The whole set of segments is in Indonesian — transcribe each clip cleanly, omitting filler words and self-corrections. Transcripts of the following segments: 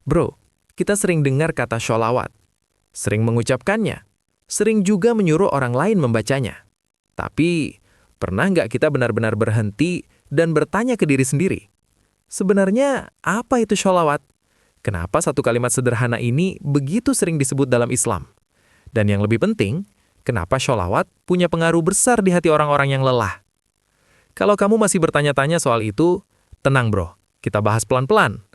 Bro, kita sering dengar kata sholawat, sering mengucapkannya, sering juga menyuruh orang lain membacanya. Tapi, pernah nggak kita benar-benar berhenti dan bertanya ke diri sendiri? Sebenarnya, apa itu sholawat? Kenapa satu kalimat sederhana ini begitu sering disebut dalam Islam? Dan yang lebih penting, kenapa sholawat punya pengaruh besar di hati orang-orang yang lelah? Kalau kamu masih bertanya-tanya soal itu, tenang bro, kita bahas pelan-pelan.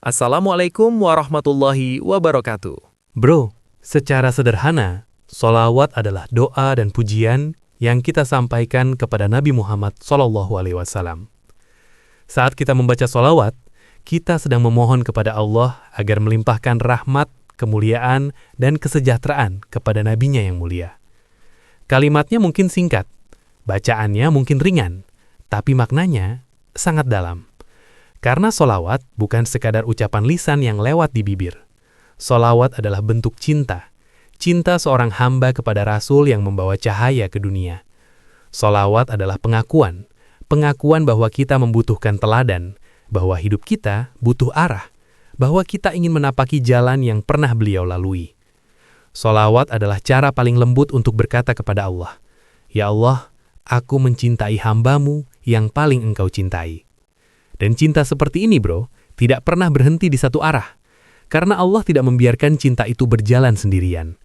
Assalamualaikum warahmatullahi wabarakatuh. Bro, secara sederhana, sholawat adalah doa dan pujian yang kita sampaikan kepada Nabi Muhammad SAW. Saat kita membaca sholawat, kita sedang memohon kepada Allah agar melimpahkan rahmat, kemuliaan, dan kesejahteraan kepada nabinya yang mulia. Kalimatnya mungkin singkat, bacaannya mungkin ringan, tapi maknanya sangat dalam. Karena sholawat bukan sekadar ucapan lisan yang lewat di bibir. Sholawat adalah bentuk cinta. Cinta seorang hamba kepada Rasul yang membawa cahaya ke dunia. Sholawat adalah pengakuan. Pengakuan bahwa kita membutuhkan teladan, bahwa hidup kita butuh arah, bahwa kita ingin menapaki jalan yang pernah beliau lalui. Sholawat adalah cara paling lembut untuk berkata kepada Allah, "Ya Allah, aku mencintai hamba-Mu yang paling Engkau cintai." Dan cinta seperti ini, bro, tidak pernah berhenti di satu arah. Karena Allah tidak membiarkan cinta itu berjalan sendirian.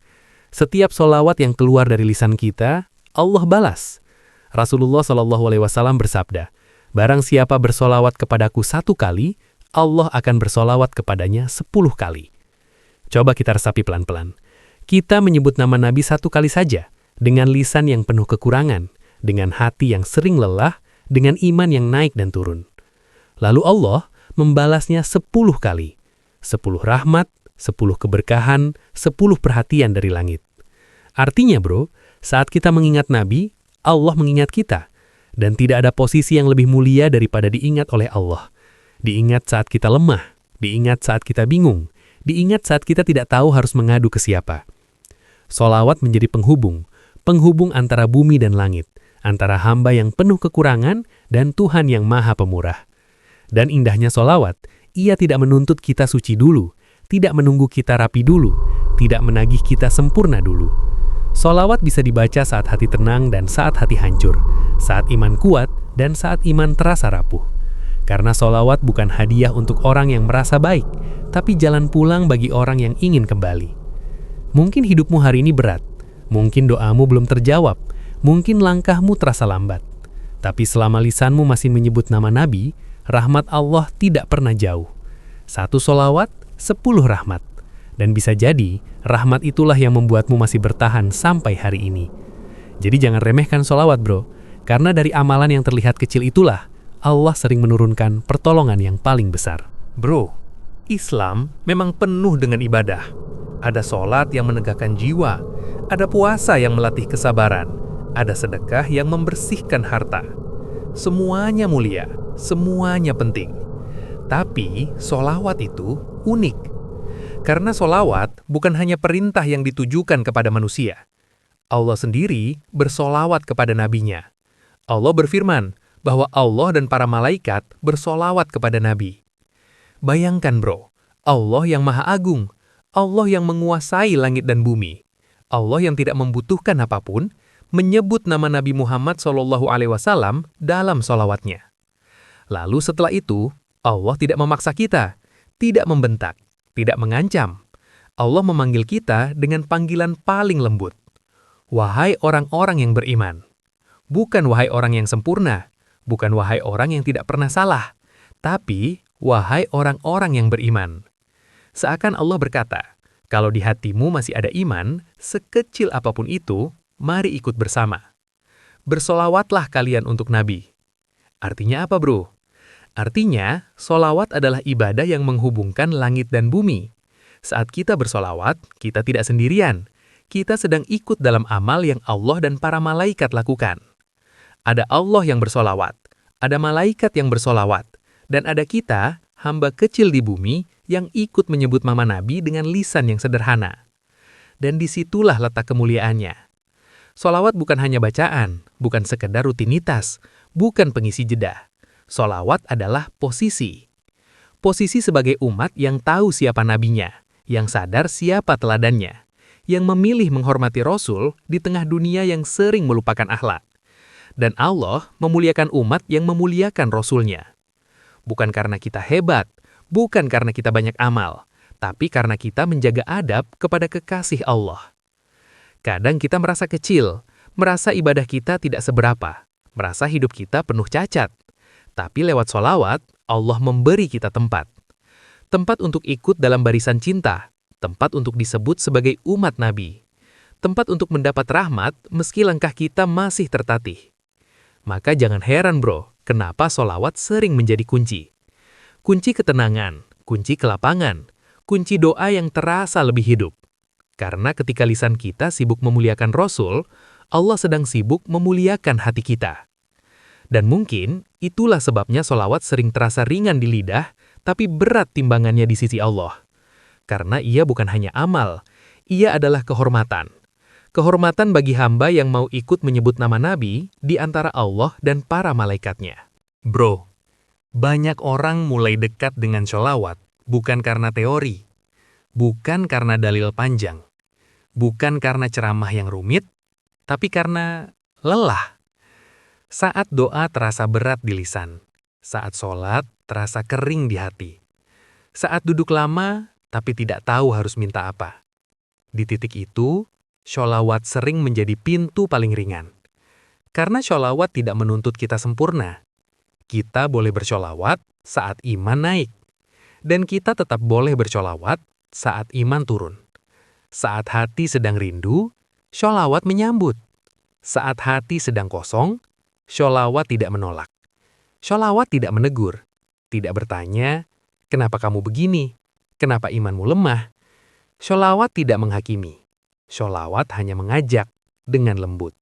Setiap sholawat yang keluar dari lisan kita, Allah balas. Rasulullah SAW bersabda, "Barang siapa bersolawat kepadaku 1 kali, Allah akan bersolawat kepadanya 10 kali." Coba kita resapi pelan-pelan. Kita menyebut nama Nabi 1 kali saja, dengan lisan yang penuh kekurangan, dengan hati yang sering lelah, dengan iman yang naik dan turun. Lalu Allah membalasnya 10 kali. 10 rahmat, 10 keberkahan, 10 perhatian dari langit. Artinya bro, saat kita mengingat Nabi, Allah mengingat kita. Dan tidak ada posisi yang lebih mulia daripada diingat oleh Allah. Diingat saat kita lemah, diingat saat kita bingung, diingat saat kita tidak tahu harus mengadu ke siapa. Sholawat menjadi penghubung antara bumi dan langit, antara hamba yang penuh kekurangan dan Tuhan yang maha pemurah. Dan indahnya sholawat, ia tidak menuntut kita suci dulu, tidak menunggu kita rapi dulu, tidak menagih kita sempurna dulu. Sholawat bisa dibaca saat hati tenang dan saat hati hancur, saat iman kuat dan saat iman terasa rapuh. Karena sholawat bukan hadiah untuk orang yang merasa baik, tapi jalan pulang bagi orang yang ingin kembali. Mungkin hidupmu hari ini berat, mungkin doamu belum terjawab, mungkin langkahmu terasa lambat. Tapi selama lisanmu masih menyebut nama Nabi, rahmat Allah tidak pernah jauh. 1 sholawat, 10 rahmat. Dan bisa jadi, rahmat itulah yang membuatmu masih bertahan sampai hari ini. Jadi jangan remehkan sholawat bro, karena dari amalan yang terlihat kecil itulah, Allah sering menurunkan pertolongan yang paling besar. Bro, Islam memang penuh dengan ibadah. Ada sholat yang menegakkan jiwa, ada puasa yang melatih kesabaran, ada sedekah yang membersihkan harta. Semuanya mulia, semuanya penting. Tapi, sholawat itu unik. Karena sholawat bukan hanya perintah yang ditujukan kepada manusia. Allah sendiri bersolawat kepada nabinya. Allah berfirman bahwa Allah dan para malaikat bersolawat kepada nabi. Bayangkan bro, Allah yang maha agung, Allah yang menguasai langit dan bumi, Allah yang tidak membutuhkan apapun, menyebut nama Nabi Muhammad SAW dalam sholawatnya. Lalu setelah itu, Allah tidak memaksa kita, tidak membentak, tidak mengancam. Allah memanggil kita dengan panggilan paling lembut. Wahai orang-orang yang beriman. Bukan wahai orang yang sempurna, bukan wahai orang yang tidak pernah salah, tapi wahai orang-orang yang beriman. Seakan Allah berkata, kalau di hatimu masih ada iman, sekecil apapun itu, mari ikut bersama. Bersolawatlah kalian untuk Nabi. Artinya apa bro? Artinya, solawat adalah ibadah yang menghubungkan langit dan bumi. Saat kita bersolawat, kita tidak sendirian. Kita sedang ikut dalam amal yang Allah dan para malaikat lakukan. Ada Allah yang bersolawat, ada malaikat yang bersolawat, dan ada kita, hamba kecil di bumi, yang ikut menyebut nama Nabi dengan lisan yang sederhana. Dan disitulah letak kemuliaannya. Solawat bukan hanya bacaan, bukan sekedar rutinitas, bukan pengisi jeda. Solawat adalah posisi. Posisi sebagai umat yang tahu siapa nabinya, yang sadar siapa teladannya, yang memilih menghormati Rasul di tengah dunia yang sering melupakan akhlak. Dan Allah memuliakan umat yang memuliakan Rasulnya. Bukan karena kita hebat, bukan karena kita banyak amal, tapi karena kita menjaga adab kepada kekasih Allah. Kadang kita merasa kecil, merasa ibadah kita tidak seberapa, merasa hidup kita penuh cacat. Tapi lewat sholawat, Allah memberi kita tempat. Tempat untuk ikut dalam barisan cinta, tempat untuk disebut sebagai umat Nabi, tempat untuk mendapat rahmat meski langkah kita masih tertatih. Maka jangan heran bro, kenapa sholawat sering menjadi kunci. Kunci ketenangan, kunci kelapangan, kunci doa yang terasa lebih hidup. Karena ketika lisan kita sibuk memuliakan Rasul, Allah sedang sibuk memuliakan hati kita. Dan mungkin itulah sebabnya sholawat sering terasa ringan di lidah, tapi berat timbangannya di sisi Allah. Karena ia bukan hanya amal, ia adalah kehormatan. Kehormatan bagi hamba yang mau ikut menyebut nama Nabi di antara Allah dan para malaikatnya. Bro, banyak orang mulai dekat dengan sholawat bukan karena teori, bukan karena dalil panjang, bukan karena ceramah yang rumit, tapi karena lelah. Saat doa terasa berat di lisan, saat sholat terasa kering di hati, saat duduk lama tapi tidak tahu harus minta apa. Di titik itu, sholawat sering menjadi pintu paling ringan. Karena sholawat tidak menuntut kita sempurna. Kita boleh bersholawat saat iman naik. Dan kita tetap boleh bersholawat saat iman turun. Saat hati sedang rindu, sholawat menyambut. Saat hati sedang kosong, sholawat tidak menolak. Sholawat tidak menegur. Tidak bertanya, kenapa kamu begini? Kenapa imanmu lemah? Sholawat tidak menghakimi. Sholawat hanya mengajak dengan lembut.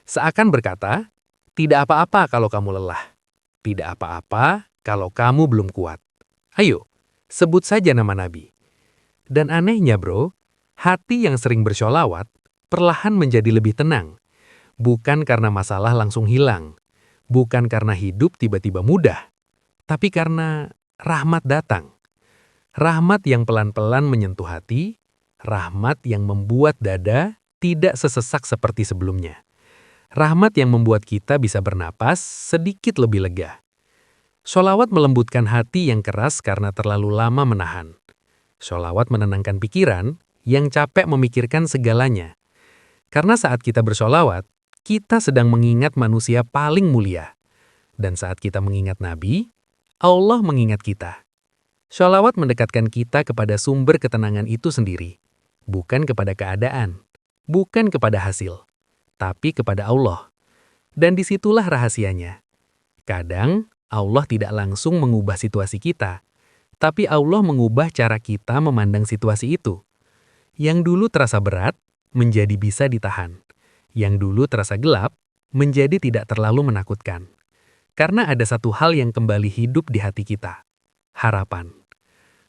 Seakan berkata, tidak apa-apa kalau kamu lelah. Tidak apa-apa kalau kamu belum kuat. Ayo, sebut saja nama Nabi. Dan anehnya bro, hati yang sering bersholawat perlahan menjadi lebih tenang. Bukan karena masalah langsung hilang. Bukan karena hidup tiba-tiba mudah. Tapi karena rahmat datang. Rahmat yang pelan-pelan menyentuh hati, rahmat yang membuat dada tidak sesesak seperti sebelumnya. Rahmat yang membuat kita bisa bernapas sedikit lebih lega. Sholawat melembutkan hati yang keras karena terlalu lama menahan. Sholawat menenangkan pikiran yang capek memikirkan segalanya. Karena saat kita bersholawat, kita sedang mengingat manusia paling mulia. Dan saat kita mengingat Nabi, Allah mengingat kita. Sholawat mendekatkan kita kepada sumber ketenangan itu sendiri. Bukan kepada keadaan, bukan kepada hasil, tapi kepada Allah. Dan disitulah rahasianya. Kadang Allah tidak langsung mengubah situasi kita, tapi Allah mengubah cara kita memandang situasi itu. Yang dulu terasa berat, menjadi bisa ditahan. Yang dulu terasa gelap, menjadi tidak terlalu menakutkan. Karena ada satu hal yang kembali hidup di hati kita, harapan.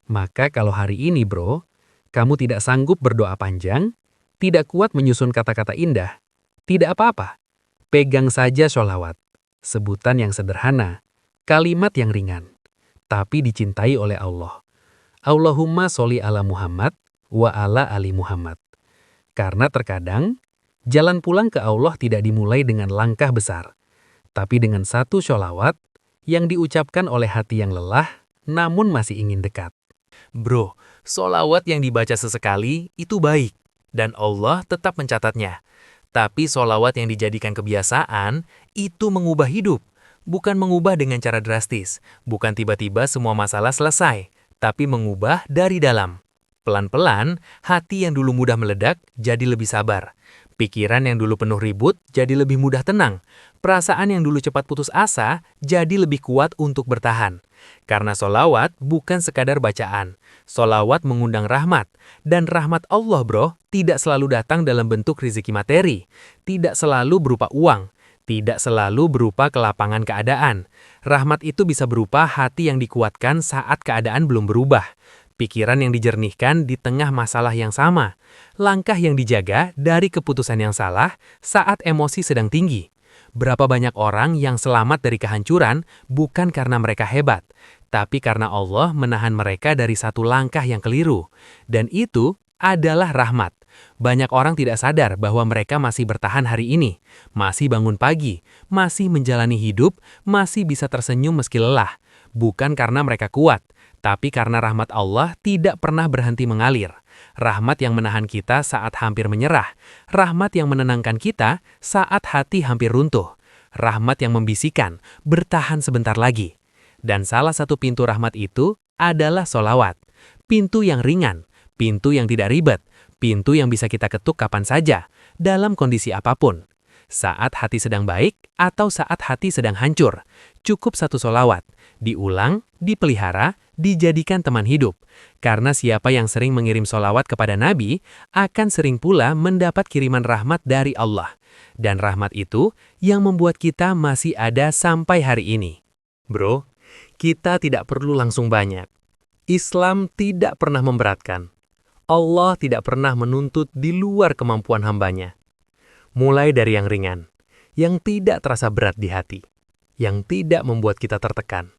Maka kalau hari ini bro, kamu tidak sanggup berdoa panjang, tidak kuat menyusun kata-kata indah, tidak apa-apa. Pegang saja sholawat, sebutan yang sederhana, kalimat yang ringan, tapi dicintai oleh Allah. Allahumma sholli ala Muhammad wa ala ali Muhammad. Karena terkadang, jalan pulang ke Allah tidak dimulai dengan langkah besar, tapi dengan satu sholawat yang diucapkan oleh hati yang lelah, namun masih ingin dekat. Bro, sholawat yang dibaca sesekali itu baik, dan Allah tetap mencatatnya. Tapi sholawat yang dijadikan kebiasaan, itu mengubah hidup. Bukan mengubah dengan cara drastis, bukan tiba-tiba semua masalah selesai, tapi mengubah dari dalam. Pelan-pelan, hati yang dulu mudah meledak jadi lebih sabar. Pikiran yang dulu penuh ribut jadi lebih mudah tenang. Perasaan yang dulu cepat putus asa jadi lebih kuat untuk bertahan. Karena sholawat bukan sekadar bacaan. Sholawat mengundang rahmat. Dan rahmat Allah bro, tidak selalu datang dalam bentuk rezeki materi. Tidak selalu berupa uang. Tidak selalu berupa kelapangan keadaan. Rahmat itu bisa berupa hati yang dikuatkan saat keadaan belum berubah. Pikiran yang dijernihkan di tengah masalah yang sama. Langkah yang dijaga dari keputusan yang salah saat emosi sedang tinggi. Berapa banyak orang yang selamat dari kehancuran bukan karena mereka hebat, tapi karena Allah menahan mereka dari satu langkah yang keliru. Dan itu adalah rahmat. Banyak orang tidak sadar bahwa mereka masih bertahan hari ini, masih bangun pagi, masih menjalani hidup, masih bisa tersenyum meski lelah. Bukan karena mereka kuat, tapi karena rahmat Allah tidak pernah berhenti mengalir. Rahmat yang menahan kita saat hampir menyerah, rahmat yang menenangkan kita saat hati hampir runtuh, rahmat yang membisikkan, bertahan sebentar lagi. Dan salah satu pintu rahmat itu adalah sholawat. Pintu yang ringan, pintu yang tidak ribet, pintu yang bisa kita ketuk kapan saja, dalam kondisi apapun. Saat hati sedang baik atau saat hati sedang hancur, cukup satu sholawat, diulang, dipelihara, dijadikan teman hidup. Karena siapa yang sering mengirim sholawat kepada Nabi, akan sering pula mendapat kiriman rahmat dari Allah. Dan rahmat itu yang membuat kita masih ada sampai hari ini. Bro, kita tidak perlu langsung banyak. Islam tidak pernah memberatkan. Allah tidak pernah menuntut di luar kemampuan hambanya. Mulai dari yang ringan, yang tidak terasa berat di hati, yang tidak membuat kita tertekan.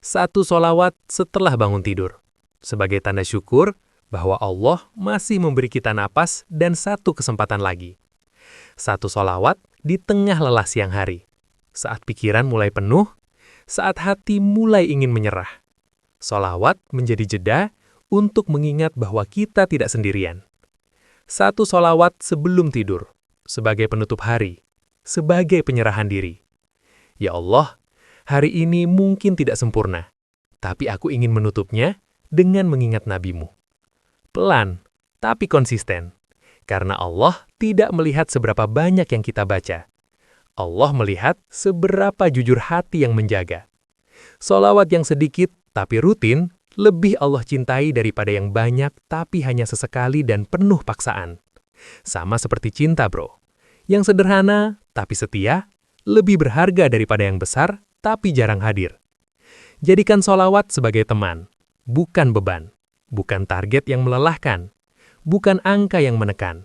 Satu sholawat setelah bangun tidur, sebagai tanda syukur bahwa Allah masih memberi kita napas dan satu kesempatan lagi. Satu sholawat di tengah lelah siang hari, saat pikiran mulai penuh, saat hati mulai ingin menyerah. Sholawat menjadi jeda untuk mengingat bahwa kita tidak sendirian. Satu sholawat sebelum tidur, sebagai penutup hari, sebagai penyerahan diri. Ya Allah, hari ini mungkin tidak sempurna, tapi aku ingin menutupnya dengan mengingat NabiMu. Pelan, tapi konsisten. Karena Allah tidak melihat seberapa banyak yang kita baca. Allah melihat seberapa jujur hati yang menjaga. Sholawat yang sedikit tapi rutin lebih Allah cintai daripada yang banyak tapi hanya sesekali dan penuh paksaan. Sama seperti cinta, bro. Yang sederhana tapi setia lebih berharga daripada yang besar tapi jarang hadir. Jadikan sholawat sebagai teman, bukan beban, bukan target yang melelahkan, bukan angka yang menekan.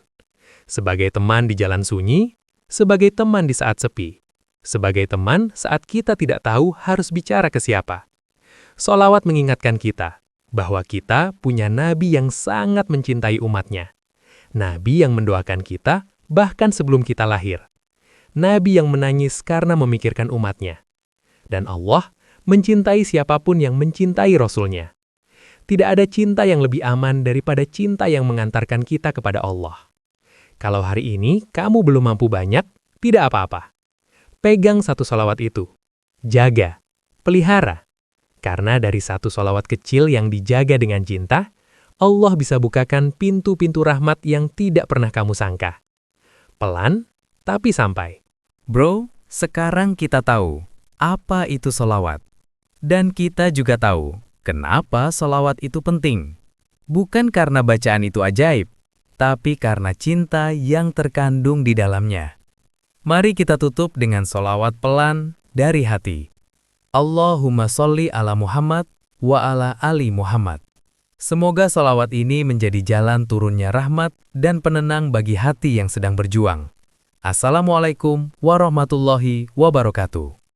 Sebagai teman di jalan sunyi, sebagai teman di saat sepi, sebagai teman saat kita tidak tahu harus bicara ke siapa. Sholawat mengingatkan kita bahwa kita punya Nabi yang sangat mencintai umatnya. Nabi yang mendoakan kita bahkan sebelum kita lahir. Nabi yang menangis karena memikirkan umatnya. Dan Allah mencintai siapapun yang mencintai Rasul-Nya. Tidak ada cinta yang lebih aman daripada cinta yang mengantarkan kita kepada Allah. Kalau hari ini kamu belum mampu banyak, tidak apa-apa. Pegang satu sholawat itu. Jaga, pelihara. Karena dari satu sholawat kecil yang dijaga dengan cinta, Allah bisa bukakan pintu-pintu rahmat yang tidak pernah kamu sangka. Pelan, tapi sampai. Bro, sekarang kita tahu apa itu sholawat. Dan kita juga tahu kenapa sholawat itu penting. Bukan karena bacaan itu ajaib, tapi karena cinta yang terkandung di dalamnya. Mari kita tutup dengan sholawat pelan dari hati. Allahumma sholli ala Muhammad wa ala ali Muhammad. Semoga sholawat ini menjadi jalan turunnya rahmat dan penenang bagi hati yang sedang berjuang. Assalamualaikum warahmatullahi wabarakatuh.